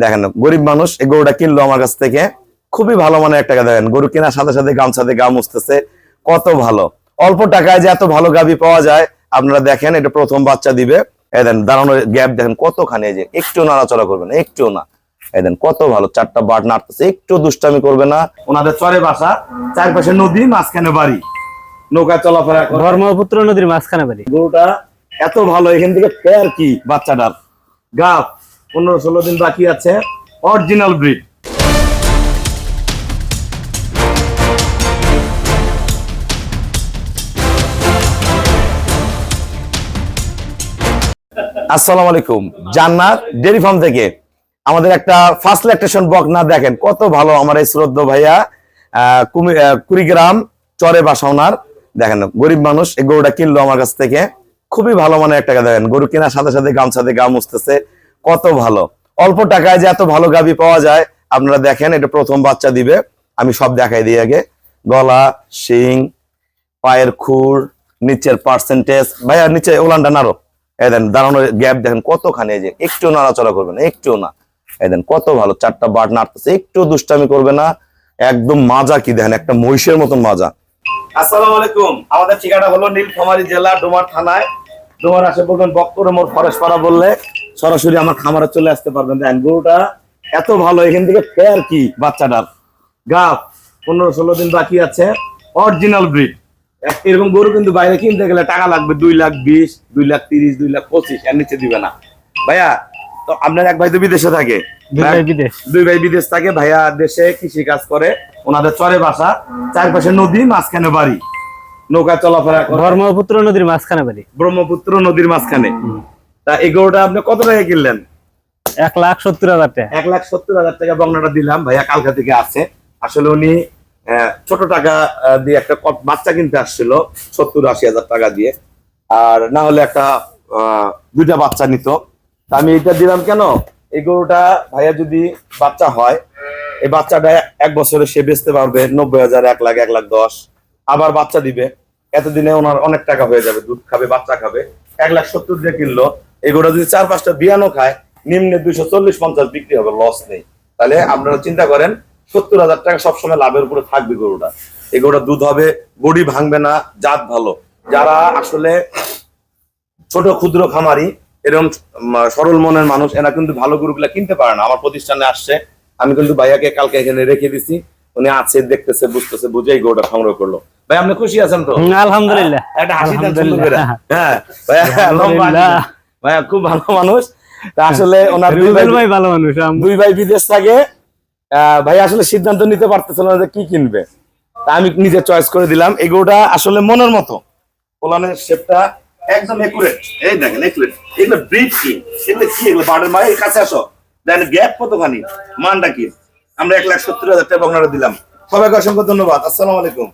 দেখেন গরিব মানুষ এই গরুটা কিনলো আমার কাছ থেকে, খুবই ভালো মানের একটা গাভী। দেখেন গরু কেনার সাথে সাথে গামছাতে গা মুছতেছে, কত ভালো। অল্প টাকায় যে এত ভালো গাভী পাওয়া যায় আপনারা দেখেন। এটা প্রথম বাচ্চা দিবে। এই দেন দাঁড়ানোর গ্যাপ দেখেন কতখানি, এই যে একটু নাড়াচড়া করবে না, একটু না। এই দেন কত ভালো, চারটা বাট নাড়তেছে, একটু দুষ্টামি করবে না। ওনাদের চরে বাসা, চারপাশে নদী, মাঝখানে বাড়ি, নৌকা চলাফেরা করে। ব্রহ্মপুত্র নদীর মাঝখানে বাড়ি। গরুটা এত ভালো, এখান থেকে ফেয়ার কি বাচ্চাটার গাপ 15-16 দিন বাকি আছে, অরিজিনাল ব্রিড। আসসালামু আলাইকুম, জান্নাত ডেয়ারি ফার্ম থেকে আমাদের একটা ফার্স্ট ল্যাকটেশন বকনা দেখেন কত ভালো। আমার এই শ্রদ্ধ ভাইয়া কুড়িগ্রাম চরে বাসা ওনার। দেখেন গরিব মানুষ এই গরুটা কিনলো আমার কাছ থেকে, খুবই ভালো মানের একটা গাভী। দেখেন গরু কেনার সাথে সাথে গামছাতে গা মুছতেছে, কত ভালো। অল্প টাকায় যে এত ভালো গাভী পাওয়া যায় আপনারা দেখেন। এটা প্রথম বাচ্চা দিবে, আমি সব দেখাই দিই আগে। গলা, শিং, পায়ের খুর, নিচের পার্সেন্টেজ। ভাইয়া নিচে ওলানটা নাড়ো। এই দেন দাঁড়ানোর গ্যাপ দেখেন কতখানি, এই যে একটু নাড়াচড়া করবে না, একটু না। এই দেন কত ভালো, চারটা বাট নাড়তেছে, একটু দুষ্টামি করবে না। একদম মাজা কি দেখেন, একটা মহিষের মতন মাজা। আসসালামু আলাইকুম, আমাদের ঠিকানা হলো নীলফামারী জেলা ডোমার থানায়। ডোমার আসে বলবেন বক্তরে মোর ফরেশপাড়া বললে সরাসরি আমার খামারে চলে আসতে পারবেন। দেখেন গরুটা এত ভালো, এখান থেকে ফেয়ার কি বাচ্চাটার গাপ 15-16 দিন বাকি আছে, অরিজিনাল ব্রিড। এরকম গরু কিন্তু বাইরে কিনতে গেলে টাকা লাগবে 2,20,000, 2,30,000, 2,25,000, এর নিচে দিবে না। ভাইয়া তো আপনার এক ভাই তো বিদেশে থাকে, দুই ভাই বিদেশ থাকে। ভাইয়া দেশে কৃষি কাজ করে, ওনাদের চরে বাসা, চারপাশে নদী, মাঝখানে বাড়ি, নৌকা চলাফেরা করে। ব্রহ্মপুত্র নদীর মাঝখানে বাড়ি। ব্রহ্মপুত্র নদীর মাঝখানে। তা এই গরুটা আপনি কত টাকা কিনলেন? 1,70,000 টাকা। 1,70,000 টাকা বকনাটা দিলাম। ভাইয়া কালকা থেকে আছে। আসলে উনি ছোট টাকা দিয়ে একটা বাচ্চা কিনতে আসছিল 70-80 হাজার টাকা দিয়ে, আর না হলে একটা দুইটা বাচ্চা নিত। আমি এটা দিলাম কেন, এই গরুটা ভাইয়া যদি বাচ্চা হয়, এই বাচ্চাটা 1 বছরে সে বেচতে পারবে 90,000, 1 লাখ, 1,10,000। আবার বাচ্চা দিবে, এতদিনে ওনার অনেক টাকা হয়ে যাবে, দুধ খাবে, বাচ্চা খাবে। 1,70,000 দিয়ে কিনলো। এই গরুটা যদি 4-5টা বিয়ানো খায়, নিম্নে 240-50 বিক্রি হবে, লস নেই। তাহলে আপনারা চিন্তা করেন 70,000 টাকা সবসময় লাভের উপরে থাকবে গরুটা। এই গরুটা দুধ হবে, বডি ভাঙবে না, জাত ভালো। যারা আসলে ছোট ক্ষুদ্র খামারি, এরকম সরল মনের মানুষ, এরা কিন্তু ভালো গরুগুলা কিনতে পারে না। আমার প্রতিষ্ঠানে আসছে, আমি কিন্তু ভাইয়াকে কালকে এখানে রেখে দিছি। উনি আছে, দেখতেছে, বুঝতেছে, বুঝেই গরুটা সংগ্রহ করলো। ভাই আপনি খুশি আছেন তো? আলহামদুলিল্লাহ। একটা হাসি দেন সুন্দর করে। হ্যাঁ ভাইয়া খুব ভালো মানুষ। আসলে ওনার দুই ভাই ভালো মানুষ, দুই ভাই বিদেশ থাকে। ভাই আসলে সিদ্ধান্ত নিতে পারতেছিল না যে কি কিনবে, তা আমি নিজে চয়েস করে দিলাম। এই গরুটা আসলে মনের মতো, ওলানের শেপটা একদম একুরেট। এই দেখেন একুরেট, এগুলো ব্রিড কি, এগুলো কি, এগুলো বার্ডের মায়ের এই কাছে আসো, দেখেন গ্যাপ কতখানি, মানটা কি। আমরা 1,70,000 টাকা বকনাটা দিলাম। সবাইকে অসংখ্য ধন্যবাদ। আসসালামু আলাইকুম।